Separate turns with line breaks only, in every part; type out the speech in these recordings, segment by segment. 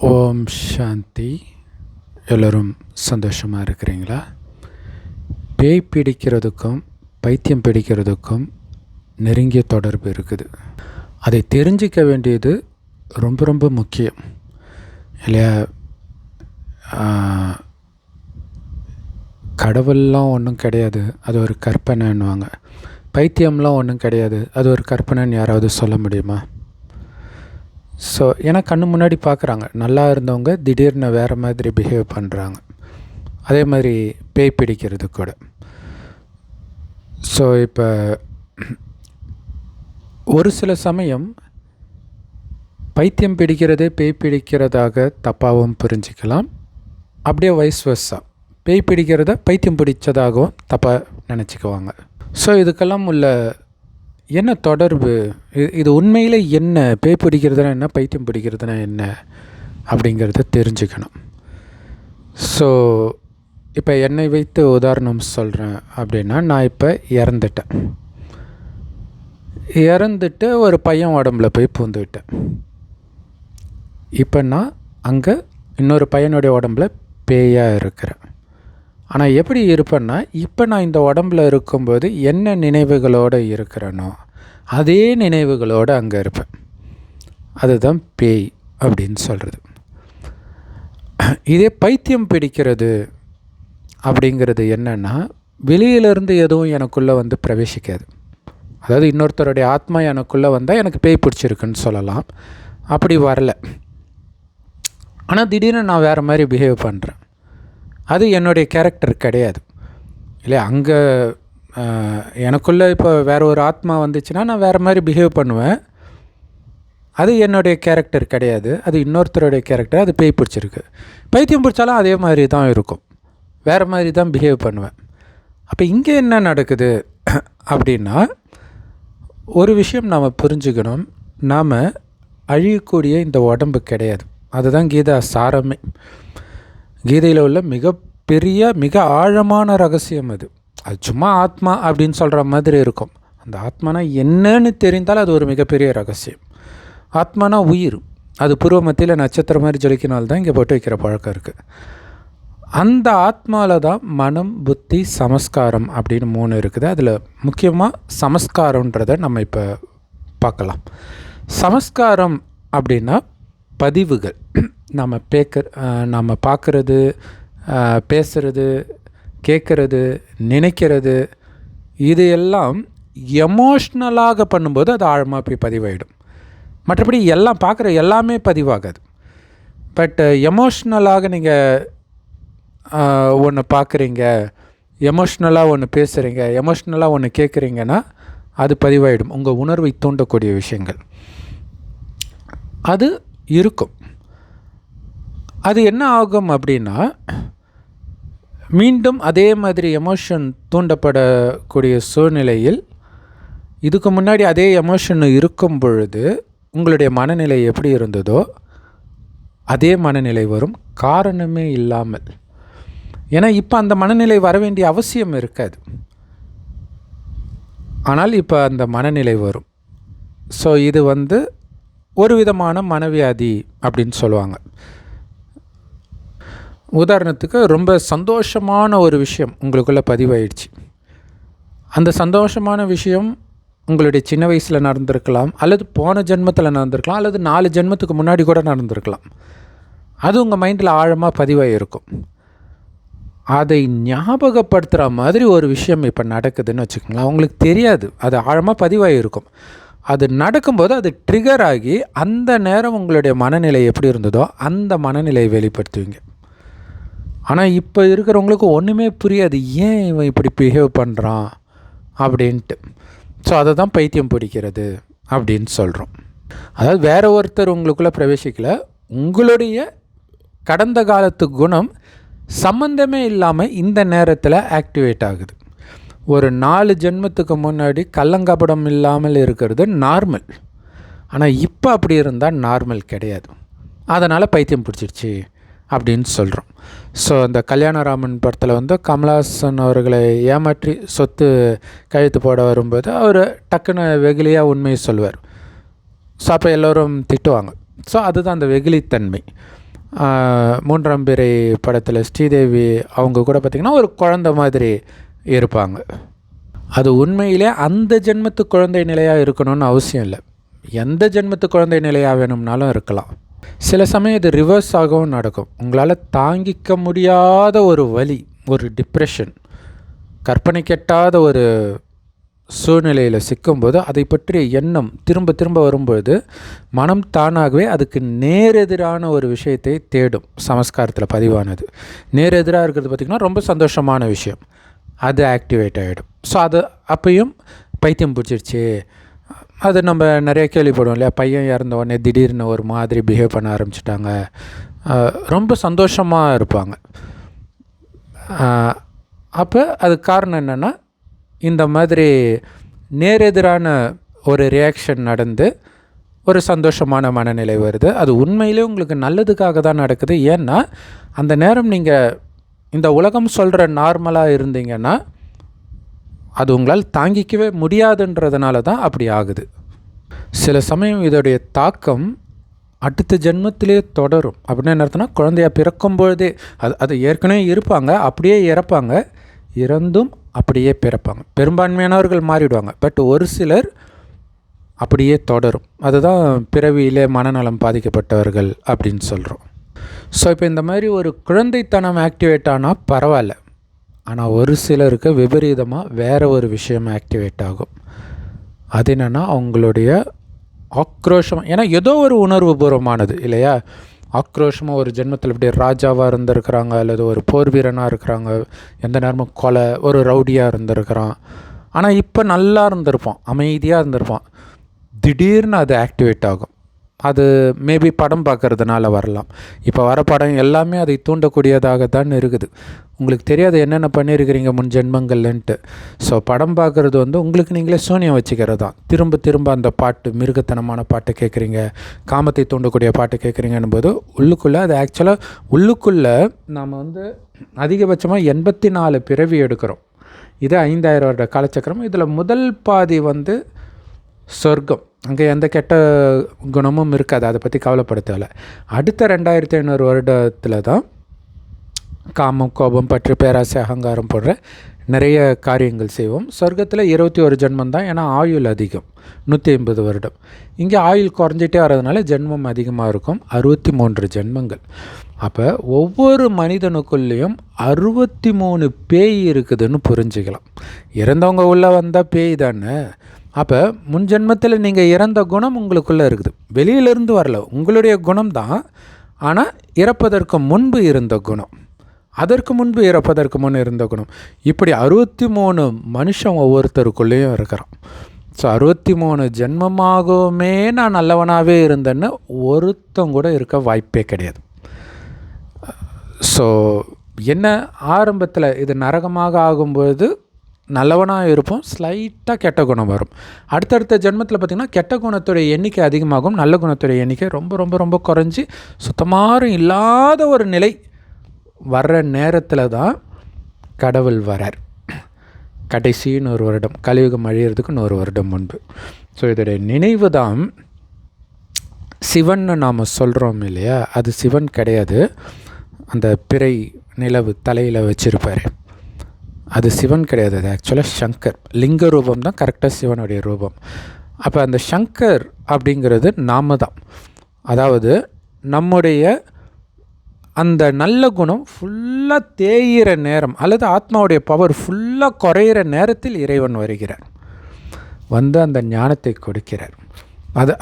ஓம் சாந்தி. எல்லோரும் சந்தோஷமாக இருக்கிறீங்களா? பேய் பிடிக்கிறதுக்கும் பைத்தியம் பிடிக்கிறதுக்கும் நெருங்கிய தொடர்பு இருக்குது. அதை தெரிஞ்சிக்க வேண்டியது ரொம்ப ரொம்ப முக்கியம் இல்லையா? கடவுள்லாம் ஒன்றும் கிடையாது, அது ஒரு கற்பனைன்னுவாங்க. பைத்தியம்லாம் ஒன்றும் கிடையாது, அது ஒரு கற்பனைன்னு யாராவது சொல்ல முடியுமா? ஸோ ஏன்னா கண்ணு முன்னாடி பார்க்குறாங்க, நல்லா இருந்தவங்க திடீர்னு வேறு மாதிரி பிஹேவ் பண்ணுறாங்க. அதே மாதிரி பேய் பிடிக்கிறது கூட. ஸோ இப்போ ஒரு சில சமயம் பைத்தியம் பிடிக்கிறதே பேய் பிடிக்கிறதாக தப்பாகவும் புரிஞ்சிக்கலாம். அப்படியே வைஸ் வர்ஸா பேய் பிடிக்கிறத பைத்தியம் பிடிச்சதாகவும் தப்பாக நினச்சிக்குவாங்க. ஸோ இதுக்கெல்லாம் உள்ள என்ன தொடர்பு? இது உண்மையில் என்ன? பேய் பிடிக்கிறதுனா என்ன, பைத்தியம் பிடிக்கிறதுனா என்ன அப்படிங்கிறத தெரிஞ்சுக்கணும். ஸோ இப்போ என்னை வைத்து உதாரணம் சொல்கிறேன் அப்படின்னா, நான் இப்போ இறந்துட்டு ஒரு பையன் உடம்புல போய் பூந்துவிட்டேன். இப்போ நான் அங்கே இன்னொரு பையனுடைய உடம்புல பேயாக இருக்கிறேன். ஆனால் எப்படி இருப்பேன்னா, இப்போ நான் இந்த உடம்பில் இருக்கும்போது என்ன நினைவுகளோடு இருக்கிறேனோ அதே நினைவுகளோடு அங்கே இருப்பேன். அதுதான் பேய் அப்படின்னு சொல்கிறது. இதே பைத்தியம் பிடிக்கிறது அப்படிங்கிறது என்னென்னா, வெளியிலேருந்து எதுவும் எனக்குள்ளே வந்து பிரவேசிக்காது. அதாவது இன்னொருத்தருடைய ஆத்மா எனக்குள்ளே வந்தால் எனக்கு பேய் பிடிச்சிருக்குன்னு சொல்லலாம். அப்படி வரலை, ஆனால் திடீர்னு நான் வேறு மாதிரி பிஹேவ் பண்ணுறேன். அது என்னுடைய கேரக்டர் கிடையாது இல்லையா? அங்கே எனக்குள்ளே இப்போ வேறு ஒரு ஆத்மா வந்துச்சுன்னா நான் வேறு மாதிரி பிஹேவ் பண்ணுவேன். அது என்னுடைய கேரக்டர் கிடையாது, அது இன்னொருத்தருடைய கேரக்டர். அது பேய் பிடிச்சிருக்கு. பைத்தியம் பிடிச்சாலும் அதே மாதிரி தான் இருக்கும், வேறு மாதிரி தான் பிஹேவ் பண்ணுவேன். அப்போ இங்கே என்ன நடக்குது அப்படின்னா, ஒரு விஷயம் நாம் புரிஞ்சுக்கணும். நாம் அழியக்கூடிய இந்த உடம்பு கிடையாது. அதுதான் கீதா சாரமே. கீதையில் உள்ள மிகப்பெரிய மிக ஆழமான ரகசியம் அது. அது சும்மா ஆத்மா அப்படின்னு சொல்கிற மாதிரி இருக்கும். அந்த ஆத்மானா என்னன்னு தெரிந்தால் அது ஒரு மிகப்பெரிய ரகசியம். ஆத்மானா உயிர், அது பூர்வ மத்தியில் நட்சத்திரம் மாதிரி ஜொலிக்கினால்தான் இங்கே போட்டு வைக்கிற பழக்கம் இருக்குது. அந்த ஆத்மாவில் தான் மனம், புத்தி, சமஸ்காரம் அப்படின்னு 3 இருக்குது. அதில் முக்கியமாக சமஸ்காரன்றதை நம்ம இப்போ பார்க்கலாம். சமஸ்காரம் அப்படின்னா பதிவுகள். நம்ம பார்க்குறது, பேசுகிறது, கேட்குறது, நினைக்கிறது, இது எல்லாம் எமோஷ்னலாக பண்ணும்போது அது ஆழமாக போய் பதிவாயிடும். மற்றபடி எல்லாம் பார்க்குற எல்லாமே பதிவாகாது. பட் எமோஷ்னலாக நீங்கள் ஒன்று பார்க்குறீங்க, எமோஷ்னலாக ஒன்று பேசுகிறீங்க, எமோஷ்னலாக ஒன்று கேட்குறீங்கன்னா அது பதிவாயிடும். உங்கள் உணர்வை தூண்டக்கூடிய விஷயங்கள் அது இருக்கும். அது என்ன ஆகும் அப்படின்னா, மீண்டும் அதே மாதிரி எமோஷன் தூண்டப்படக்கூடிய சூழ்நிலையில் இதுக்கு முன்னாடி அதே எமோஷன் இருக்கும் பொழுது உங்களுடைய மனநிலை எப்படி இருந்ததோ அதே மனநிலை வரும், காரணமே இல்லாமல். ஏன்னா இப்போ அந்த மனநிலை வர வேண்டிய அவசியம் இருக்காது, ஆனால் இப்போ அந்த மனநிலை வரும். ஸோ இது ஒரு விதமான மனவியாதி அப்படின்னு சொல்லுவாங்க. உதாரணத்துக்கு ரொம்ப சந்தோஷமான ஒரு விஷயம் உங்களுக்குள்ளே பதிவாயிடுச்சு. அந்த சந்தோஷமான விஷயம் உங்களுடைய சின்ன வயசில் நடந்திருக்கலாம், அல்லது போன ஜென்மத்தில் நடந்திருக்கலாம், அல்லது 4 ஜென்மத்துக்கு முன்னாடி கூட நடந்திருக்கலாம். அது உங்கள் மைண்டில் ஆழமாக பதிவாகிருக்கும். அதை ஞாபகப்படுத்துகிற மாதிரி ஒரு விஷயம் இப்போ நடக்குதுன்னு வச்சுக்கோங்களேன். உங்களுக்கு தெரியாது, அது ஆழமாக பதிவாகிருக்கும். அது நடக்கும்போது அது ட்ரிகர் ஆகி அந்த நேரம் உங்களுடைய மனநிலை எப்படி இருந்ததோ அந்த மனநிலையை வெளிப்படுத்துவீங்க. ஆனால் இப்போ இருக்கிறவங்களுக்கு ஒன்றுமே புரியாது, ஏன் இவன் இப்படி பிஹேவ் பண்ணுறான் அப்படின்ட்டு. ஸோ அதை தான் பைத்தியம் பிடிக்கிறது அப்படின்னு சொல்கிறோம். அதாவது வேறு ஒருத்தர் உங்களுக்குள்ளே பிரவேசிக்கலை, உங்களுடைய கடந்த காலத்து குணம் சம்மந்தமே இல்லாமல் இந்த நேரத்தில் ஆக்டிவேட் ஆகுது. ஒரு 4 ஜென்மத்துக்கு முன்னாடி கள்ளங்கபடம் இல்லாமல் இருக்கிறது நார்மல். ஆனால் இப்போ அப்படி இருந்தால் நார்மல் கிடையாது. அதனால் பைத்தியம் பிடிச்சிருச்சு அப்படின்னு சொல்கிறோம். ஸோ அந்த கல்யாணராமன் படத்தில் கமலஹாசன் அவர்களை ஏமாற்றி சொத்து கழுத்து போட வரும்போது அவர் டக்குன்னு வெகுளியாக உண்மையை சொல்லுவார். ஸோ அப்போ எல்லோரும் திட்டுவாங்க. ஸோ அதுதான் அந்த வெகுளித்தன்மை. மூன்றாம் பிறை படத்தில் ஸ்ரீதேவி அவங்க கூட பார்த்திங்கன்னா ஒரு குழந்தை மாதிரி இருப்பாங்க. அது உண்மையிலே அந்த ஜென்மத்து குழந்தை நிலையாக இருக்கணும்னு அவசியம் இல்லை. எந்த ஜென்மத்து குழந்தை நிலையாக வேணும்னாலும் இருக்கலாம். சில சமயம் இது ரிவர்ஸ் ஆகவும் நடக்கும். உங்களால் தாங்கிக்க முடியாத ஒரு வலி, ஒரு டிப்ரெஷன், கற்பனை கெட்டாத ஒரு சூழ்நிலையில் சிக்கும்போது அதை பற்றிய எண்ணம் திரும்ப திரும்ப வரும்பொழுது மனம் தானாகவே அதுக்கு நேரெதிரான ஒரு விஷயத்தை தேடும். சமஸ்காரத்தில் பதிவானது நேரெதிராக இருக்கிறது பார்த்திங்கன்னா ரொம்ப சந்தோஷமான விஷயம், அது ஆக்டிவேட் ஆகிடும். ஸோ அது அப்பையும் பைத்தியம் பிடிச்சிருச்சு. அது நம்ம நிறைய கேள்விப்படுவோம் இல்லையா, பையன் இறந்த உடனே திடீர்னு ஒரு மாதிரி பிஹேவ் பண்ண ஆரம்பிச்சிட்டாங்க, ரொம்ப சந்தோஷமாக இருப்பாங்க. அப்போ அதுக்கு காரணம் என்னென்னா, இந்த மாதிரி நேரெதிரான ஒரு ரியாக்ஷன் நடந்து ஒரு சந்தோஷமான மனநிலை வருது. அது உண்மையிலே உங்களுக்கு நல்லதுக்காக தான் நடக்குது. ஏன்னா அந்த நேரம் நீங்கள் இந்த உலகம் சொல்கிற நார்மலாக இருந்தீங்கன்னா அது உங்களால் தாங்கிக்கவே முடியாதுன்றதுனால தான் அப்படி ஆகுது. சில சமயம் இதோடைய தாக்கம் அடுத்த ஜென்மத்திலே தொடரும். அப்படின்னு என்ன அர்த்தம்னா, குழந்தையாக பிறக்கும்பொழுதே அது ஏற்கனவே இருப்பாங்க, அப்படியே இறப்பாங்க, இறந்தும் அப்படியே பிறப்பாங்க. பெரும்பான்மையானவர்கள் மாறிடுவாங்க, பட் ஒரு சிலர் அப்படியே தொடரும். அதுதான் பிறவியிலே மனநலம் பாதிக்கப்பட்டவர்கள் அப்படின்னு சொல்கிறோம். ஸோ இப்போ இந்த மாதிரி ஒரு குழந்தைத்தனம் ஆக்டிவேட் ஆனால் பரவாயில்ல, ஆனால் ஒரு சிலருக்கு விபரீதமாக வேறு ஒரு விஷயம் ஆக்டிவேட் ஆகும். அது என்னென்னா அவங்களுடைய ஆக்ரோஷம். ஏன்னா ஏதோ ஒரு உணர்வு பூர்வமானது இல்லையா. ஆக்ரோஷமாக ஒரு ஜென்மத்தில் இப்படி ராஜாவாக இருந்திருக்கிறாங்க, அல்லது ஒரு போர் வீரனாக இருக்கிறாங்க, எந்த நேரமும் கொலை, ஒரு ரவுடியாக இருந்திருக்கிறான், ஆனால் இப்போ நல்லா இருந்திருப்பான், அமைதியாக இருந்திருப்பான். திடீர்னு அது ஆக்டிவேட் ஆகும். அது மேபி படம் பார்க்குறதுனால வரலாம். இப்போ வர படம் எல்லாமே அதை தூண்டக்கூடியதாக தான் இருக்குது. உங்களுக்கு தெரியாது என்னென்ன பண்ணியிருக்கிறீங்க முன் ஜென்மங்கள்ன்ட்டு. ஸோ படம் பார்க்குறது உங்களுக்கு நீங்களே சூனியம் வச்சுக்கிறது தான். திரும்ப திரும்ப அந்த பாட்டு, மிருகத்தனமான பாட்டை கேட்குறீங்க, காமத்தை தூண்டக்கூடிய பாட்டு கேட்குறீங்கன்னு போது உள்ளுக்குள்ளே அது ஆக்சுவலாக உள்ளுக்குள்ளே நாம் அதிகபட்சமாக 84 பிறவி எடுக்கிறோம். இது 5000 வருட காலச்சக்கரம். இதில் முதல் பாதி சொர்க்கம், அங்கே எந்த கெட்ட குணமும் இருக்காது, அதை பற்றி கவலைப்பட தேவை. அடுத்த 2500 வருடத்தில் தான் காமம், கோபம், பற்று, பேராசை, அகங்காரம் போன்ற நிறைய காரியங்கள் செய்வோம். சொர்க்கத்தில் 21 ஜென்மம் தான், ஏன்னா ஆயுள் அதிகம், 150 வருடம். இங்கே ஆயுள் குறைஞ்சிட்டே வர்றதுனால ஜென்மம் அதிகமாக இருக்கும், 63 ஜென்மங்கள். அப்போ ஒவ்வொரு மனிதனுக்குள்ளேயும் 63 பேய் இருக்குதுன்னு புரிஞ்சுக்கலாம். இறந்தவங்க உள்ளே வந்தால் பேய் தானே. அப்போ முன் ஜென்மத்தில் நீங்கள் இறந்த குணம் உங்களுக்குள்ளே இருக்குது, வெளியிலிருந்து வரல, உங்களுடைய குணம் தான். ஆனால் இறப்பதற்கு முன்பு இருந்த குணம், அதற்கு முன்பு இறப்பதற்கு முன் இருந்த குணம், இப்படி 63 மனுஷன் ஒவ்வொருத்தருக்குள்ளேயும் இருக்கிறான். ஸோ 63 ஜென்மமாகவுமே நான் நல்லவனாகவே இருந்தேன்னு ஒருத்தம் கூட இருக்க வாய்ப்பே கிடையாது. ஸோ என்ன, ஆரம்பத்தில் இது நரகமாக ஆகும்போது நல்லவனாக இருப்போம், ஸ்லைட்டாக கெட்ட குணம் வரும். அடுத்தடுத்த ஜென்மத்தில் பார்த்திங்கன்னா கெட்ட குணத்துடைய எண்ணிக்கை அதிகமாகும், நல்ல குணத்துடைய எண்ணிக்கை ரொம்ப ரொம்ப ரொம்ப குறைஞ்சி சுத்தமாக இல்லாத ஒரு நிலை வர்ற நேரத்தில் தான் கடவுள் வரார். கடைசி 100 வருடம், கலியுகம் அழியிறதுக்கு 100 வருடம் முன்பு. ஸோ இதோடைய நினைவு தான் சிவன்னு நாம் சொல்கிறோம் இல்லையா, அது சிவன் கிடையாது. அந்த பிறை நிலவு தலையில் வச்சுருப்பார், அது சிவன் கிடையாது, அது ஆக்சுவலாக சங்கர். லிங்க ரூபம் தான் கரெக்டாக சிவனுடைய ரூபம். அப்போ அந்த சங்கர் அப்படிங்கிறது நாம தான். அதாவது நம்முடைய அந்த நல்ல குணம் ஃபுல்லாக தேயிற நேரம், அல்லது ஆத்மாவுடைய பவர் ஃபுல்லாக குறையிற நேரத்தில் இறைவன் வருகிறார், அந்த ஞானத்தை கொடுக்கிறார்.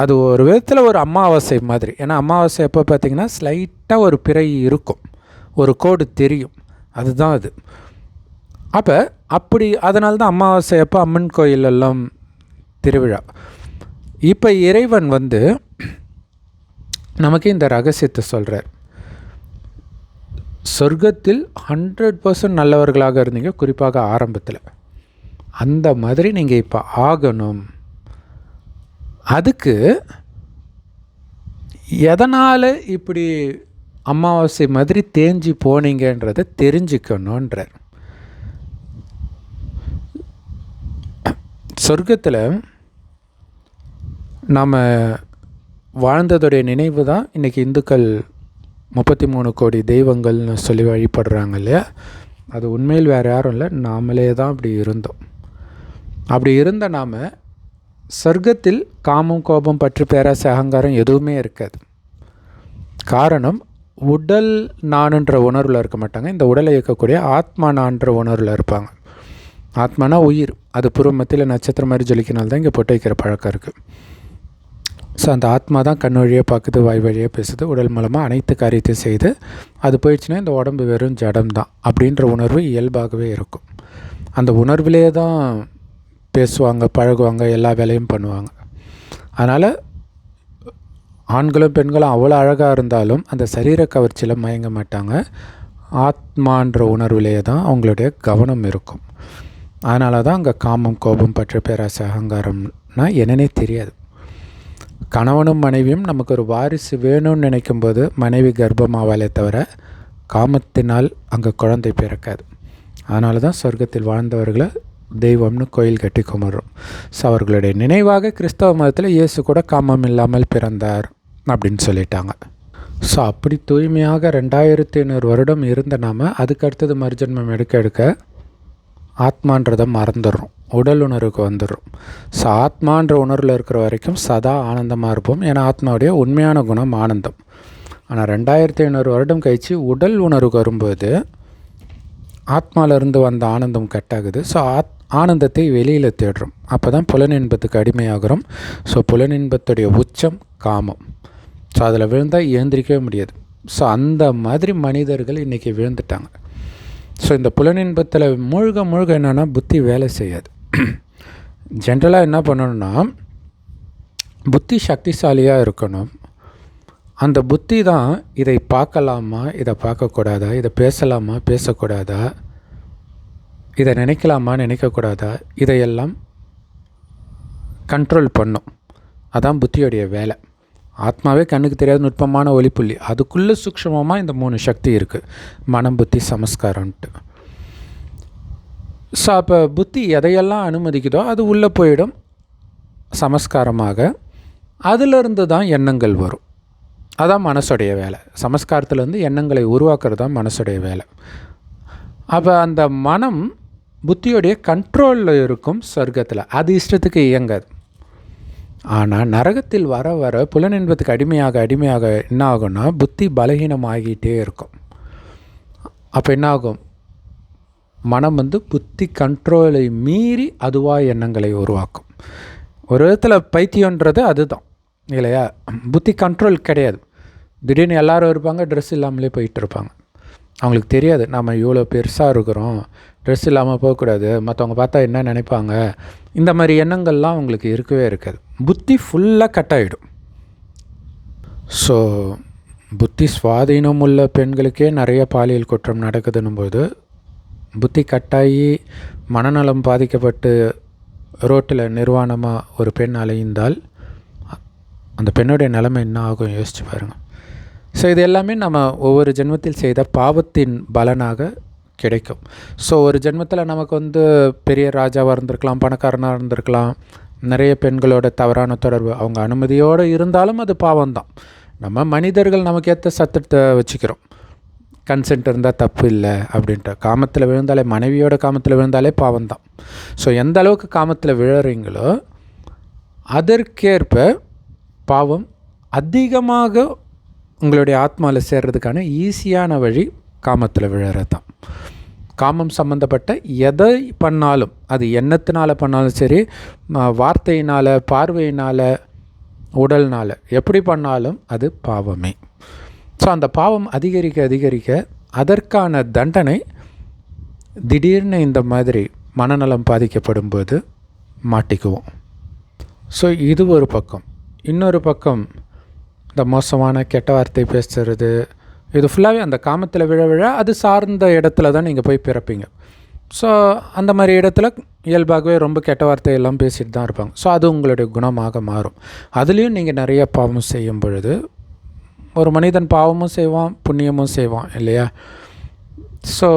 அது ஒரு விதத்தில் ஒரு அமாவாசை மாதிரி. ஏன்னா அமாவாசை எப்போ பார்த்திங்கன்னா ஸ்லைட்டாக ஒரு பிறை இருக்கும், ஒரு கோடு தெரியும், அதுதான் அது. அப்போ அப்படி அதனால்தான் அமாவாசை அப்போ அம்மன் கோயிலெல்லாம் திருவிழா. இப்போ இறைவன் நமக்கு இந்த ரகசியத்தை சொல்கிறார். சொர்க்கத்தில் 100% நல்லவர்களாக இருந்தீங்க, குறிப்பாக ஆரம்பத்தில். அந்த மாதிரி நீங்கள் இப்போ ஆகணும். அதுக்கு எதனால் இப்படி அமாவாசை மாதிரி தேஞ்சி போனீங்கன்றதை தெரிஞ்சுக்கணுன்றார். சொர்க்கத்தில் நாம் வாழ்ந்ததுடைய நினைவு தான் இன்றைக்கி இந்துக்கள் 33 கோடி தெய்வங்கள்னு சொல்லி வழிபடுறாங்க இல்லையா, அது உண்மையில் வேறு யாரும் இல்லை, நாமளே தான் அப்படி இருந்தோம். அப்படி இருந்த நாம் சொர்க்கத்தில் காமம், கோபம், பற்று, பேராசை, அகங்காரம் எதுவுமே இருக்காது. காரணம், உடல் நானுன்ற உணர்வில் இருக்க மாட்டாங்க. இந்த உடலை இயக்கக்கூடிய ஆத்மா நான்ற உணர்வில் இருப்பாங்க. ஆத்மானா உயிர், அது பூர்வமத்தில் நட்சத்திரம் மாதிரி ஜொலிக்கினால்தான் தான் இங்கே பொட்டை வைக்கிற பழக்கம் இருக்குது. ஸோ அந்த ஆத்மா தான் கண் வழியாக பார்க்குது, வாய் வழியாக பேசுது, உடல் மூலமாக அனைத்து காரியத்தையும் செய்து அது போயிடுச்சுன்னா இந்த உடம்பு வெறும் ஜடம் தான் அப்படின்ற உணர்வு இயல்பாகவே இருக்கும். அந்த உணர்விலே தான் பேசுவாங்க, பழகுவாங்க, எல்லா வேலையும் பண்ணுவாங்க. அதனால் ஆண்களும் பெண்களும் அவ்வளோ அழகாக இருந்தாலும் அந்த சரீர கவர்ச்சியில் மயங்க மாட்டாங்க. ஆத்மான்ற உணர்விலேயே தான் அவங்களுடைய கவனம் இருக்கும். அதனால தான் அங்கே காமம், கோபம், பற்று, பேராசை, அகங்காரம்னா என்னன்னே தெரியாது. கணவனும் மனைவியும் நமக்கு ஒரு வாரிசு வேணும்னு நினைக்கும்போது மனைவி கர்ப்பமாவாலே தவிர காமத்தினால் அங்கே குழந்தை பிறக்காது. அதனால தான் சொர்க்கத்தில் வாழ்ந்தவர்களை தெய்வம்னு கோயில் கட்டி கும்பிட்றோம். ஸோ அவர்களுடைய நினைவாக கிறிஸ்தவ மதத்தில் இயேசு கூட காமம் இல்லாமல் பிறந்தார் அப்படின்னு சொல்லிட்டாங்க. ஸோ அப்படி தூய்மையாக 2500 வருடம் இருந்த நாம் அதுக்கு அடுத்தது மறுஜன்மம் எடுக்க ஆத்மான்றதை மறந்துடுறோம், உடல் உணர்வுக்கு வந்துடுறோம். ஸோ ஆத்மான்ற உணர்வில் இருக்கிற வரைக்கும் சதா ஆனந்தமாக இருப்போம். ஏன்னா ஆத்மாவுடைய உண்மையான குணம் ஆனந்தம். ஆனால் 2500 வருடம் கழித்து உடல் உணர்வுக்கு வரும்போது ஆத்மாவிலேருந்து வந்த ஆனந்தம் கட்டாகுது. ஸோ ஆனந்தத்தை வெளியில் தேடுறோம். அப்போ தான் புலனின்பத்துக்கு அடிமையாகிறோம். ஸோ புலனின்பத்துடைய உச்சம் காமம். ஸோ அதில் விழுந்தால் எழுந்திரிக்கவே முடியாது. ஸோ அந்த மாதிரி மனிதர்கள் இன்றைக்கி விழுந்துட்டாங்க. ஸோ இந்த புலனின்பத்தில் மூழ்க என்னென்னா புத்தி வேலை செய்யாது. ஜென்ரலாக என்ன பண்ணணும்னா புத்தி சக்திசாலியாக இருக்கணும். அந்த புத்தி தான் இதை பார்க்கலாமா, இதை பார்க்கக்கூடாதா, இதை பேசலாமா, பேசக்கூடாதா, இதை நினைக்கலாமா, நினைக்கக்கூடாதா, இதையெல்லாம் கண்ட்ரோல் பண்ணும். அதான் புத்தியோடைய வேலை. ஆத்மாவே கண்ணுக்கு தெரியாத நுட்பமான ஒளிப்புள்ளி, அதுக்குள்ளே சூக்ஷ்மமாக இந்த 3 சக்தி இருக்குது, மனம், புத்தி, சமஸ்காரம்ன்ட்டு. ஸோ அப்போ புத்தி எதையெல்லாம் அனுமதிக்குதோ அது உள்ளே போயிடும் சமஸ்காரமாக. அதிலிருந்து தான் எண்ணங்கள் வரும். அதான் மனசுடைய வேலை. சமஸ்காரத்துலேருந்து எண்ணங்களை உருவாக்குறது தான் மனசுடைய வேலை. அப்போ அந்த மனம் புத்தியோடைய கண்ட்ரோலில் இருக்கும் சொர்க்கத்தில், அது இஷ்டத்துக்கு இயங்காது. ஆனால் நரகத்தில் வர வர புலனின்பத்துக்கு அடிமையாக என்ன ஆகும்னா புத்தி பலகீனமாகிட்டே இருக்கும். அப்போ என்ன ஆகும், மனம் புத்தி கண்ட்ரோலை மீறி அதுவாக எண்ணங்களை உருவாக்கும். ஒரு விதத்தில் பைத்தியன்றது அதுதான் இல்லையா. புத்தி கண்ட்ரோல் கிடையாது. திடீர்னு எல்லோரும் இருப்பாங்க, ட்ரெஸ் இல்லாமலே போயிட்டு இருப்பாங்க. அவங்களுக்கு தெரியாது நம்ம இவ்வளோ பெருசாக இருக்கிறோம், ட்ரெஸ் இல்லாமல் போகக்கூடாது, மற்றவங்க பார்த்தா என்ன நினைப்பாங்க, இந்த மாதிரி எண்ணங்கள்லாம் அவங்களுக்கு இருக்கவே இருக்காது. புத்தி ஃபுல்லாக கட் ஆகிடும். ஸோ புத்தி சுவாதீனம் உள்ள பெண்களுக்கே நிறைய பாலியல் குற்றம் நடக்குதுன்னும்போது புத்தி கட்டாயி மனநலம் பாதிக்கப்பட்டு ரோட்டில் நிர்வாணமாக ஒரு பெண் அலைந்தால் அந்த பெண்ணுடைய நிலைமை என்ன ஆகும் யோசிச்சு பாருங்கள். ஸோ இது எல்லாமே நம்ம ஒவ்வொரு ஜென்மத்தில் செய்த பாவத்தின் பலனாக கிடைக்கும். ஸோ ஒரு ஜென்மத்தில் நமக்கு பெரிய ராஜாவாக இருந்திருக்கலாம், பணக்காரனாக இருந்திருக்கலாம், நிறைய பெண்களோட தவறான தொடர்பு, அவங்க அனுமதியோடு இருந்தாலும் அது பாவம்தான். நம்ம மனிதர்கள் நமக்கு ஏற்ற சத்தத்தை வச்சுக்கிறோம். கன்சென்ட் இருந்தால் தப்பு இல்லை அப்படின்ட்டு. காமத்தில் விழுந்தாலே, மனைவியோட காமத்தில் விழுந்தாலே பாவம்தான். ஸோ எந்த அளவுக்கு காமத்தில் விழுறீங்களோ அதற்கேற்ப பாவம் அதிகமாக உங்களுடைய ஆத்மாவில் சேர்றதுக்கான ஈஸியான வழி காமத்தில் விழுறது தான். காமம் சம்மந்தப்பட்ட எதை பண்ணாலும், அது எண்ணத்தினால் பண்ணாலும் சரி, வார்த்தையினால், பார்வையினால், உடல்னால், எப்படி பண்ணாலும் அது பாவமே. ஸோ அந்த பாவம் அதிகரிக்க அதற்கான தண்டனை திடீர்னு இந்த மாதிரி மனநலம் பாதிக்கப்படும்போது மாட்டிக்குவோம். ஸோ இது ஒரு பக்கம். இன்னொரு பக்கம் இந்த மோசமான கெட்ட வார்த்தை பேசுகிறது, இது ஃபுல்லாகவே அந்த காமத்தில் விழ அது சார்ந்த இடத்துல தான் நீங்கள் போய் பிறப்பீங்க. ஸோ அந்த மாதிரி இடத்துல இயல்பாகவே ரொம்ப கெட்ட வார்த்தையெல்லாம் பேசிட்டு தான் இருப்பாங்க. ஸோ அது உங்களுடைய குணமாக மாறும். அதுலேயும் நீங்கள் நிறைய பாவம் செய்யும் பொழுது, ஒரு மனிதன் பாவமும் செய்வான், புண்ணியமும் செய்வான் இல்லையா. ஸோ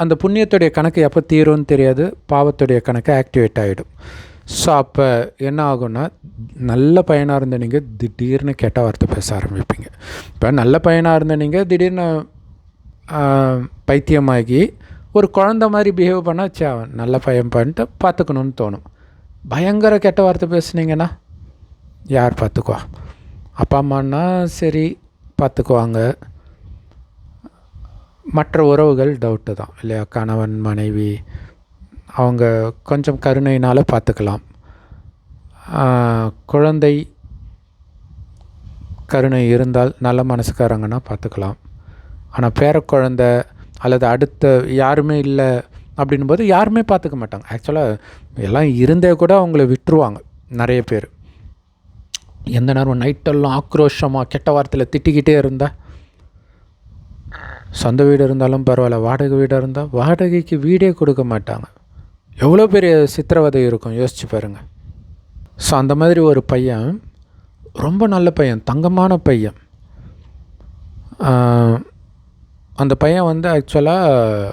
அந்த புண்ணியத்துடைய கணக்கு எப்போ தீரும்னு தெரியாது, பாவத்துடைய கணக்கு ஆக்டிவேட் ஆகிடும். ஸோ அப்போ என்ன ஆகும்னா, நல்ல பையனாக இருந்த நீங்கள் திடீர்னு கெட்ட வார்த்தை பேச ஆரம்பிப்பீங்க. இப்போ நல்ல பையனாக இருந்த நீங்கள் திடீர்னு பைத்தியமாகி ஒரு குழந்த மாதிரி பிஹேவ் பண்ணால் அவன் நல்ல பையன் பண்ணிட்டு பார்த்துக்கணுன்னு தோணும். பயங்கர கெட்ட வார்த்தை பேசுனீங்கன்னா யார் பார்த்துக்குவா? அப்பா அம்மானா சரி பார்த்துக்குவாங்க. மற்ற உறவுகள் டவுட்டு தான் இல்லையா? கணவன் மனைவி அவங்க கொஞ்சம் கருணையினால் பார்த்துக்கலாம். குழந்தை கருணை இருந்தால் நல்ல மனசுக்காரங்கன்னா பார்த்துக்கலாம். ஆனால் பேரக்குழந்தை அல்லது அடுத்த யாருமே இல்லை அப்படின்போது யாருமே பார்த்துக்க மாட்டாங்க. ஆக்சுவலாக எல்லாம் இருந்தே கூட அவங்கள விட்டுருவாங்க நிறைய பேர். எந்த நேரம் நைட்டெல்லாம் ஆக்ரோஷமாக கெட்ட வார்த்தையில் திட்டிக்கிட்டே இருந்தால், சொந்த வீடு இருந்தாலும் பரவாயில்ல, வாடகை வீடாக இருந்தால் வாடகைக்கு வீடே கொடுக்க மாட்டாங்க. எவ்வளோ பெரிய சித்திரவதை இருக்கும் யோசிச்சு பாருங்கள். ஸோ அந்த மாதிரி ஒரு பையன், ரொம்ப நல்ல பையன், தங்கமான பையன். அந்த பையன் வந்து ஆக்சுவலாக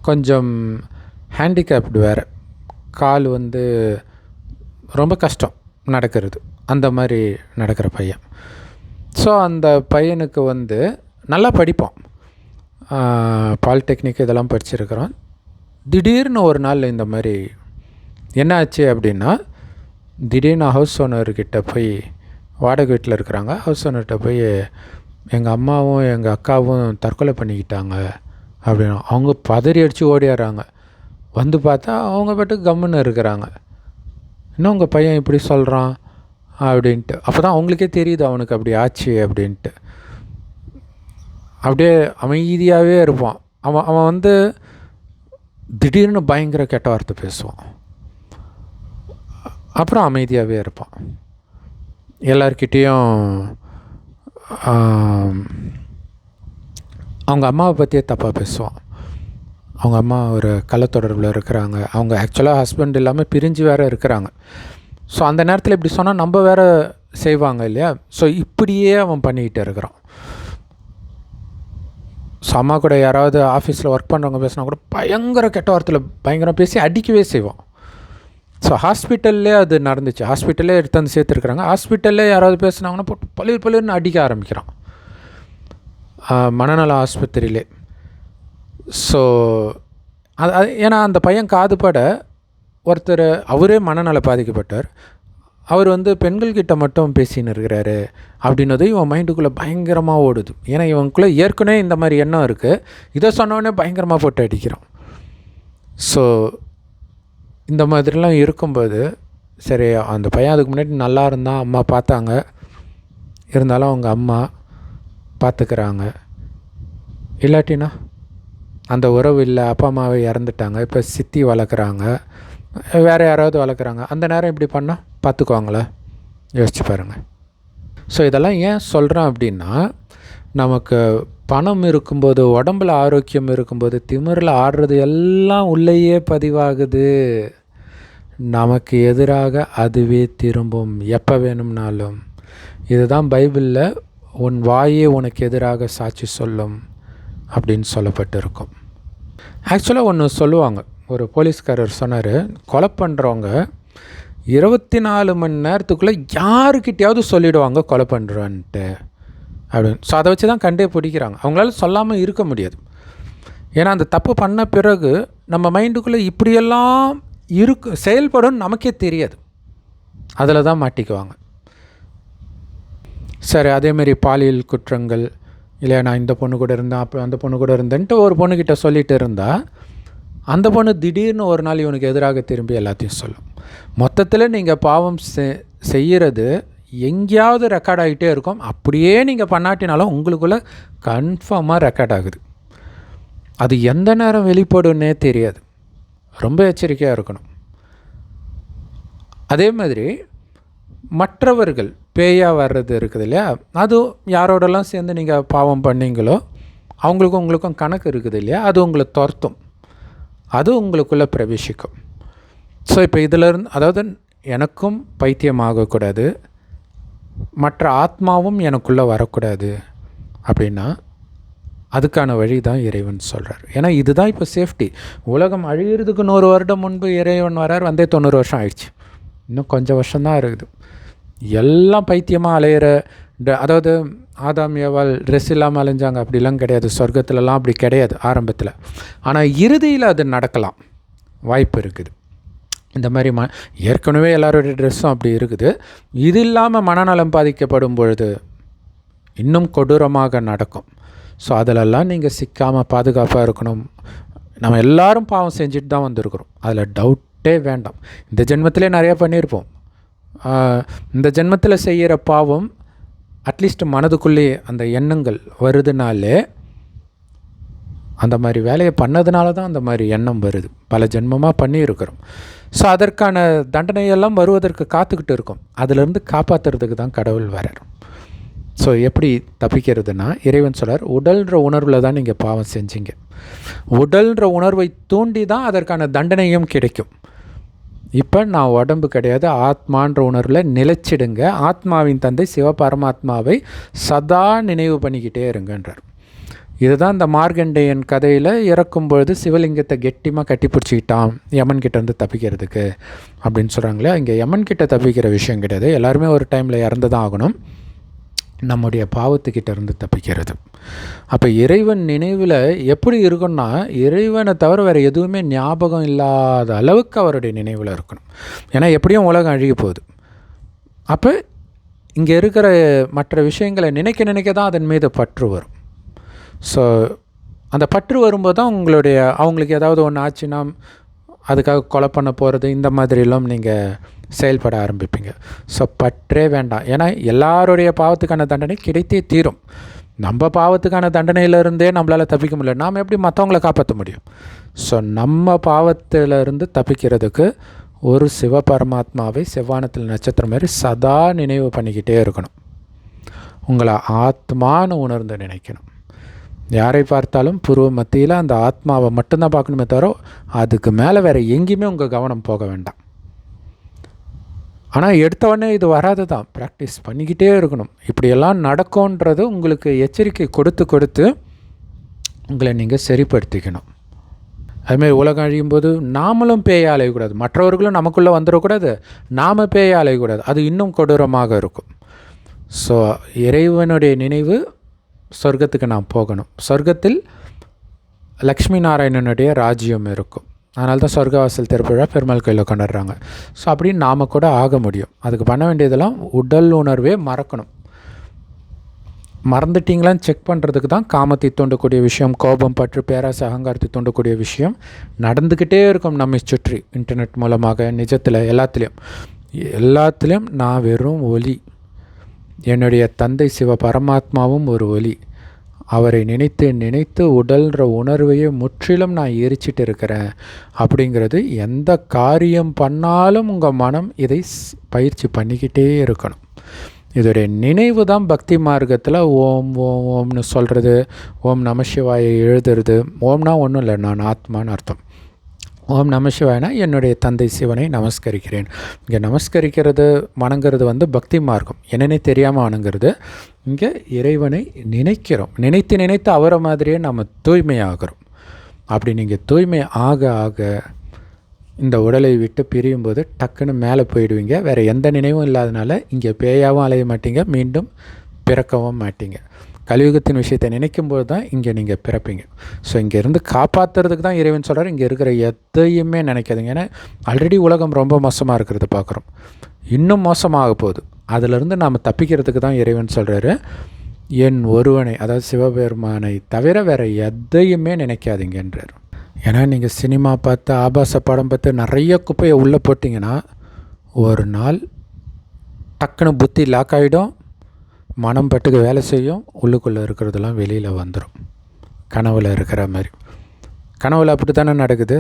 கொஞ்சம் ஹேண்டிகேப்டு வேறு, கால் வந்து ரொம்ப கஷ்டம் நடக்கிறது, அந்த மாதிரி நடக்கிற பையன். ஸோ அந்த பையனுக்கு வந்து நல்லா படிப்பான், பாலிடெக்னிக் இதெல்லாம் படிச்சிருக்கிறான். திடீர்னு ஒரு நாள் இந்த மாதிரி என்ன ஆச்சு அப்படின்னா, திடீர்னு ஹவுஸ் ஓனர்கிட்ட போய், வாடகை வீட்டில் இருக்கிறாங்க, ஹவுஸ் ஓனர்கிட்ட போய் எங்கள் அம்மாவும் எங்கள் அக்காவும் தற்கொலை பண்ணிக்கிட்டாங்க அப்படின்னு அவங்க பதறி அடித்து ஓடிடுறாங்க. வந்து பார்த்தா அவங்க பாட்டுக்கு கம்முன்னு இருக்கிறாங்க. இன்னும் உங்கள் பையன் இப்படி சொல்கிறான் அப்படின்ட்டு. அப்போ தான் அவங்களுக்கே தெரியுது அவனுக்கு அப்படி ஆச்சு அப்படின்ட்டு. அப்படியே அமைதியாகவே இருப்பான். அவன் வந்து திடீர்னு பயங்கர கெட்ட வார்த்தை பேசுவான், அப்புறம் அமைதியாகவே இருப்பான். எல்லார்கிட்டேயும் அவங்க அம்மாவை பற்றியே தப்பாக பேசுவான். அவங்க அம்மா ஒரு கள்ளத்தொடர்பில் இருக்கிறாங்க, அவங்க ஆக்சுவலாக ஹஸ்பண்ட் இல்லாமல் பிரிஞ்சு வேறு இருக்கிறாங்க. ஸோ அந்த நேரத்தில் இப்படி சொன்னால் நம்ம வேறு செய்வாங்க இல்லையா? ஸோ இப்படியே அவன் பண்ணிக்கிட்டு இருக்கிறான். ஸோ அம்மா கூட யாராவது ஆஃபீஸில் ஒர்க் பண்ணுறவங்க பேசினா கூட பயங்கர கெட்ட வார்த்தையில் பயங்கரம் பேசி அடிக்கவே செய்வான். ஸோ ஹாஸ்பிட்டல்லே அது நடந்துச்சு. ஹாஸ்பிட்டல்லே எடுத்து வந்து சேர்த்துருக்குறாங்க. ஹாஸ்பிட்டல்லே யாராவது பேசுனாங்கன்னா போட்டு பளிர்னு அடிக்க ஆரம்பிக்கிறான், மனநல ஆஸ்பத்திரியிலே. ஸோ அது ஏன்னா அந்த பையன் காதுபட ஒருத்தர், அவரே மனநல பாதிக்கப்பட்டார், அவர் வந்து பெண்கள்கிட்ட மட்டும் பேசின்னு இருக்கிறாரு அப்படின்னது இவன் மைண்டுக்குள்ளே பயங்கரமாக ஓடுது. ஏன்னா இவனுக்குள்ளே ஏற்கனவே இந்த மாதிரி எண்ணம் இருக்குது, இதை சொன்னோடனே பயங்கரமாக போட்டு அடிக்கிறான். ஸோ இந்த மாதிரிலாம் இருக்கும்போது சரி, அந்த பையன் அதுக்கு முன்னாடி நல்லா இருந்தான், அம்மா பார்த்தாங்க, இருந்தாலும் அவங்க அம்மா பார்த்துக்கிறாங்க. இல்லாட்டினா அந்த உறவு இல்லை, அப்பா அம்மாவை இறந்துட்டாங்க, இப்போ சித்தி வளர்க்குறாங்க, வேறு யாராவது வளர்க்குறாங்க, அந்த நேரம் இப்படி பண்ணால் பார்த்துக்குவாங்களா? யோசிச்சு பாருங்கள். ஸோ இதெல்லாம் ஏன் சொல்கிறேன் அப்படின்னா, நமக்கு பணம் இருக்கும்போது, உடம்பில் ஆரோக்கியம் இருக்கும்போது, திமிரில் ஆடுறது எல்லாம் உள்ளேயே பதிவாகுது. நமக்கு எதிராக அதுவே திரும்பும் எப்போ வேணும்னாலும். இதுதான் பைபிளில் உன் வாயே உனக்கு எதிராக சாட்சி சொல்லும் அப்படின்னு சொல்லப்பட்டிருக்கும். ஆக்சுவலாக ஒன்று சொல்லுவாங்க, ஒரு போலீஸ்காரர் சொன்னார், கொலை பண்ணுறவங்க 24 மணி நேரத்துக்குள்ளே யாருக்கிட்டையாவது சொல்லிவிடுவாங்க கொலை பண்ணுறான்ட்டு அப்படின்னு. ஸோ அதை வச்சு தான் கண்டே பிடிக்கிறாங்க. அவங்களால சொல்லாமல் இருக்க முடியாது. ஏன்னா அந்த தப்பு பண்ண பிறகு நம்ம மைண்டுக்குள்ளே இப்படியெல்லாம் செயல்படும் நமக்கே தெரியாது, அதில் தான் மாட்டிக்குவாங்க. சரி, அதேமாரி பாலியல் குற்றங்கள், இல்லை நான் இந்த பொண்ணு கூட இருந்தேன், அப்போ அந்த பொண்ணு கூட இருந்தேன்ட்டு ஒரு பொண்ணுக்கிட்ட சொல்லிகிட்டு இருந்தால், அந்த பொண்ணு திடீர்னு ஒரு நாள் இவனுக்கு எதிராக திரும்பி எல்லாத்தையும் சொல்லும். மொத்தத்தில் நீங்கள் பாவம் செய்கிறது எங்கேயாவது ரெக்கார்ட் ஆகிட்டே இருக்கும். அப்படியே நீங்கள் பண்ணாட்டினாலும் உங்களுக்குள்ளே கன்ஃபார்மாக ரெக்கார்ட் ஆகுது. அது எந்த நேரம் வெளிப்படுன்னே தெரியாது. ரொம்ப எச்சரிக்கையாக இருக்கணும். அதே மாதிரி மற்றவர்கள் பேயாக வர்றது இருக்குது இல்லையா, அது யாரோடலாம் சேர்ந்து நீங்கள் பாவம் பண்ணீங்களோ அவங்களுக்கும் உங்களுக்கும் கணக்கு இருக்குது இல்லையா, அது உங்களை துரத்தும், அது உங்களுக்குள்ளே பிரவேசிக்கும். ஸோ இப்போ இதிலேருந்து, அதாவது எனக்கும் பைத்தியம் ஆகக்கூடாது, மற்ற ஆத்மாவும் எனக்குள்ளே வரக்கூடாது அப்படின்னா அதுக்கான வழி தான் இறைவன் சொல்கிறார். ஏன்னா இதுதான் இப்போ சேஃப்டி. உலகம் அழிகிறதுக்கு 100 வருடம் முன்பு இறைவன் வரார், வந்தே 90 வருஷம் ஆயிடுச்சு. இன்னும் கொஞ்சம் வருஷம்தான் இருக்குது. எல்லாம் பைத்தியமாக அலையிற அதாவது ஆதாம் ஏவாள் ட்ரெஸ் இல்லாமல் அலைஞ்சாங்க அப்படிலாம் கிடையாது. சொர்க்கத்துலலாம் அப்படி கிடையாது ஆரம்பத்தில். ஆனால் இறுதியில் அது நடக்கலாம், வாய்ப்பு இருக்குது. இந்த மாதிரி ஏற்கனவே எல்லாருடைய ட்ரெஸ்ஸும் அப்படி இருக்குது. இது இல்லாமல் மனநலம் பாதிக்கப்படும் பொழுது இன்னும் கொடூரமாக நடக்கும். ஸோ அதிலெல்லாம் நீங்கள் சிக்காமல் பாதுகாப்பாக இருக்கணும். நம்ம எல்லோரும் பாவம் செஞ்சுட்டு தான் வந்திருக்கிறோம், அதில் டவுட்டே வேண்டாம். இந்த ஜென்மத்திலே நிறையா பண்ணியிருப்போம். இந்த ஜென்மத்தில் செய்கிற பாவம் அட்லீஸ்ட் மனதுக்குள்ளே அந்த எண்ணங்கள் வருதுனாலே, அந்த மாதிரி வேலையை பண்ணதுனால தான் அந்த மாதிரி எண்ணம் வருது. பல ஜென்மமாக பண்ணியிருக்கிறோம். ஸோ அதற்கான தண்டனையெல்லாம் வருவதற்கு காத்துக்கிட்டு இருக்கும். அதிலிருந்து காப்பாற்றுறதுக்கு தான் கடவுள் வரார். ஸோ எப்படி தப்பிக்கிறதுனா, இறைவன் சொல்கிறார், உடல்ன்ற உணர்வில் தான் நீங்கள் பாவம் செஞ்சீங்க. உடல்ன்ற உணர்வை தூண்டி தான் அதற்கான தண்டனையும் கிடைக்கும். இப்போ நான் உடம்பு கிடையாது, ஆத்மான்ற உணர்வில் நிலைச்சிடுங்க. ஆத்மாவின் தந்தை சிவபரமாத்மாவை சதா நினைவு பண்ணிக்கிட்டே இருங்கன்றார். இதுதான் இந்த மார்கண்டேயன் கதையில் இறக்கும் பொழுது சிவலிங்கத்தை கெட்டிமாக கட்டி பிடிச்சிக்கிட்டான் யமன்கிட்டேருந்து தப்பிக்கிறதுக்கு அப்படின்னு சொல்கிறாங்களே. இங்கே யமன்கிட்ட தப்பிக்கிற விஷயம் கிடையாது. எல்லாருமே ஒரு டைமில் இறந்து தான் ஆகணும். நம்முடைய பாவத்துக்கிட்ட இருந்து தப்பிக்கிறது. அப்போ இறைவன் நினைவில் எப்படி இருக்குன்னா, இறைவனை தவிர வேறு எதுவுமே ஞாபகம் இல்லாத அளவுக்கு அவருடைய நினைவில் இருக்கணும். ஏன்னா எப்படியும் உலகம் அழிய போகுது. அப்போ இங்கே இருக்கிற மற்ற விஷயங்களை நினைக்க நினைக்க தான் அதன் மீது பற்று வரும். ஸோ அந்த பற்று வரும்போது தான் அவங்களுக்கு ஏதாவது ஒன்று ஆச்சுன்னா அதுக்காக கொலை பண்ண போகிறது, இந்த மாதிரிலாம் நீங்கள் செயல்பட ஆரம்பிப்பீங்க. ஸோ பற்றே வேண்டாம். ஏன்னா எல்லாருடைய பாவத்துக்கான தண்டனை கிடைத்தே தீரும். நம்ம பாவத்துக்கான தண்டனையிலிருந்தே நம்மளால் தப்பிக்க முடியல, நாம் எப்படி மற்றவங்கள காப்பாற்ற முடியும்? ஸோ நம்ம பாவத்திலிருந்து தப்பிக்கிறதுக்கு ஒரு சிவபரமாத்மாவை செவ்வானத்தில் நட்சத்திரம் மாதிரி சதா நினைவு பண்ணிக்கிட்டே இருக்கணும். உங்களை ஆத்மான்னு உணர்ந்து நினைக்கணும். யாரை பார்த்தாலும் புருவ மத்தியில் அந்த ஆத்மாவை மட்டும்தான் பார்க்கணுமே தவிர அதுக்கு மேலே வேறு எங்கேயுமே உங்கள் கவனம் போக வேண்டாம். ஆனால் எடுத்தவொடனே இது வராது தான், ப்ராக்டிஸ் பண்ணிக்கிட்டே இருக்கணும். இப்படியெல்லாம் நடக்கும்ன்றது உங்களுக்கு எச்சரிக்கை கொடுத்து கொடுத்து உங்களை நீங்கள் சரிப்படுத்திக்கணும். அதுமாதிரி உலகம் அழியும் போது நாமளும் பேய அலையக்கூடாது, மற்றவர்களும் நமக்குள்ளே வந்துடக்கூடாது, நாம் பேய அலையக்கூடாது. அது இன்னும் கொடூரமாக இருக்கும். ஸோ இறைவனுடைய நினைவு, சொர்க்கத்துக்கு நாம் போகணும். சொர்க்கத்தில் லக்ஷ்மி நாராயணனுடைய ராஜ்யம் இருக்கும். அதனால தான் சொர்க்கவாசல் திருப்பிழா பெருமாள் கோயிலில் கொண்டாடுறாங்க. ஸோ அப்படின்னு நாம் கூட ஆக முடியும். அதுக்கு பண்ண வேண்டியதெல்லாம் உடல் உணர்வே மறக்கணும். மறந்துட்டிங்களான்னு செக் பண்ணுறதுக்கு தான் காமத்தை தூண்டக்கூடிய விஷயம், கோபம், பற்று, பேராசை, அகங்காரத்தை தூண்டக்கூடிய விஷயம் நடந்துக்கிட்டே இருக்கும் நம்மை சுற்றி. இன்டர்நெட் மூலமாக, நிஜத்தில், எல்லாத்துலேயும் நான் வெறும் ஒலி. என்னுடைய தந்தை சிவ பரமாத்மாவும் ஒரு ஒலி. அவரை நினைத்து நினைத்து உடல்ற உணர்வையே முற்றிலும் நான் எரிச்சிட்டு இருக்கிறேன் அப்படிங்கிறது. எந்த காரியம் பண்ணாலும் உங்கள் மனம் இதை பயிற்சி பண்ணிக்கிட்டே இருக்கணும். இதோடைய நினைவு தான் பக்தி மார்க்கத்தில் ஓம் ஓம் ஓம்னு சொல்கிறது, ஓம் நம சிவாயை எழுதுறது. ஓம்னா ஒன்றும் இல்லை, நான் ஆத்மான்னு அர்த்தம். ஓம் நம சிவாயனா என்னுடைய தந்தை சிவனை நமஸ்கரிக்கிறேன். இங்கே நமஸ்கரிக்கிறது, வணங்குறது பக்தி மார்க்கம். என்னன்னே தெரியாமல் வணங்குறது. இங்கே இறைவனை நினைக்கிறோம். நினைத்து நினைத்து அவரை மாதிரியே நம்ம தூய்மையாகிறோம். அப்படி நீங்கள் தூய்மை ஆக ஆக இந்த உடலை விட்டு பிரியும்போது டக்குன்னு மேலே போயிடுவீங்க. வேறு எந்த நினைவும் இல்லாதனால இங்கே பேயாகவும் அலைய மாட்டீங்க, மீண்டும் பிறக்கவும் மாட்டீங்க. கலியுகத்தின் விஷயத்தை நினைக்கும்போது தான் இங்கே நீங்கள் பிறப்பீங்க. ஸோ இங்கேருந்து காப்பாற்றுறதுக்கு தான் இறைவன் சொல்கிறார், இங்கே இருக்கிற எதையுமே நினைக்காதீங்க. ஏன்னா ஆல்ரெடி உலகம் ரொம்ப மோசமாக இருக்கிறத பார்க்குறோம், இன்னும் மோசமாக போகுது. அதிலிருந்து நாம் தப்பிக்கிறதுக்கு தான் இறைவன் சொல்கிறாரு, என் ஒருவனை, அதாவது சிவபெருமானை தவிர வேறு எதையுமே நினைக்காதீங்கன்றார். ஏன்னா நீங்கள் சினிமா பார்த்து, ஆபாச படம் பார்த்து நிறைய குப்பையை உள்ளே போட்டிங்கன்னா ஒரு நாள் டக்குன்னு புத்தி லாக் ஆகிடும், மனம் பட்டுக்கு வேலை செய்யும், உள்ளுக்குள்ளே இருக்கிறதெல்லாம் வெளியில் வந்துடும். கனவில் இருக்கிற மாதிரி. கனவில் அப்படி தானே நடக்குது,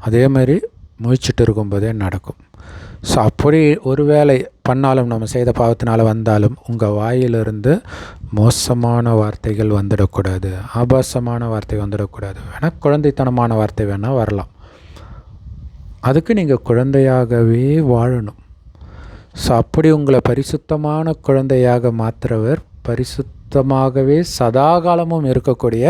அதே மாதிரி முயற்சிட்டு இருக்கும்போதே நடக்கும். ஸோ அப்படி ஒரு வேலை பண்ணாலும், நம்ம செய்த பாவத்தினால் வந்தாலும் உங்கள் வாயிலிருந்து மோசமான வார்த்தைகள் வந்துடக்கூடாது, ஆபாசமான வார்த்தை வந்துடக்கூடாது. வேணால் குழந்தைத்தனமான வார்த்தை வேணால் வரலாம். அதுக்கு நீங்கள் குழந்தையாகவே வாழணும். ஸோ அப்படி உங்களை பரிசுத்தமான குழந்தையாக மாற்றுறவர் பரிசுத்த சுத்தமாகவே சதாகாலமும் இருக்கக்கூடிய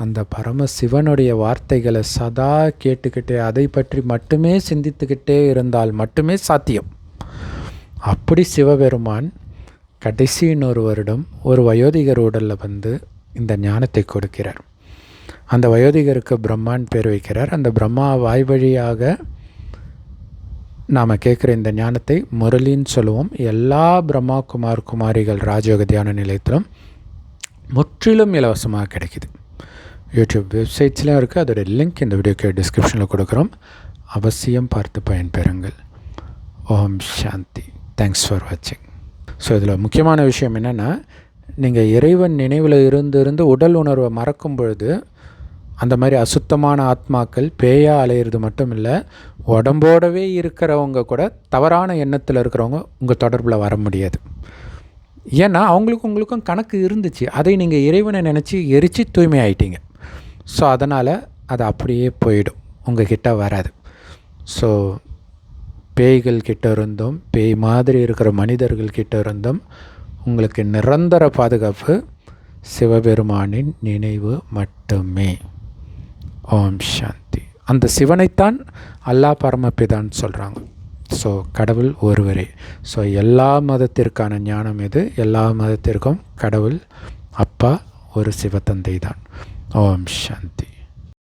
அந்த பரமசிவனுடைய வார்த்தைகளை சதா கேட்டுக்கிட்டே அதை பற்றி மட்டுமே சிந்தித்துக்கிட்டே இருந்தால் மட்டுமே சாத்தியம். அப்படி சிவபெருமான் கடைசி இன்னொரு வருடம் ஒரு வயோதிகர் உடலில் வந்து இந்த ஞானத்தை கொடுக்கிறார். அந்த வயோதிகருக்கு பிரம்மான் பேர் வைக்கிறார். அந்த பிரம்மா வாய் வழியாக நாம் கேட்குற இந்த ஞானத்தை முரளின்னு சொல்லுவோம். எல்லா பிரம்மா குமாரிகள் ராஜயோக தியான நிலையத்திலும் முற்றிலும் இலவசமாக கிடைக்கிது. யூடியூப் வெப்சைட்ஸ்லேயும் இருக்குது. அதோடய லிங்க் இந்த வீடியோக்கு டிஸ்கிரிப்ஷனில் கொடுக்குறோம். அவசியம் பார்த்து பயன்பெறுங்கள். ஓம் சாந்தி. தேங்க்ஸ் ஃபார் வாட்சிங். ஸோ இதில் முக்கியமான விஷயம் என்னென்னா, நீங்கள் இறைவன் நினைவில் இருந்து உடல் உணர்வை மறக்கும் பொழுது அந்த மாதிரி அசுத்தமான ஆத்மாக்கள் பேயாக அலையிறது மட்டும் இல்லை, உடம்போடவே இருக்கிறவங்க கூட தவறான எண்ணத்தில் இருக்கிறவங்க உங்கள் தொடர்பில் வர முடியாது. ஏன்னா உங்களுக்கும் கணக்கு இருந்துச்சு. அதை நீங்கள் இறைவனை நினச்சி எரித்து தூய்மை ஆகிட்டீங்க. ஸோ அதனால் அது அப்படியே போயிடும், உங்கள் கிட்டே வராது. ஸோ பேய்கள் கிட்ட இருந்தும் பேய் மாதிரி இருக்கிற மனிதர்கள் கிட்ட இருந்தும் உங்களுக்கு நிரந்தர பாதுகாப்பு சிவபெருமானின் நினைவு மட்டுமே. ஓம் சாந்தி. அந்த சிவனைத்தான் அல்லாஹ் பரமபிதான்னு சொல்கிறாங்க. ஸோ கடவுள் ஒருவரே. ஸோ எல்லா மதத்திற்கான ஞானம் இது. எல்லா மதத்திற்கும் கடவுள் அப்பா ஒரு சிவத்தந்தை தான். ஓம் சாந்தி.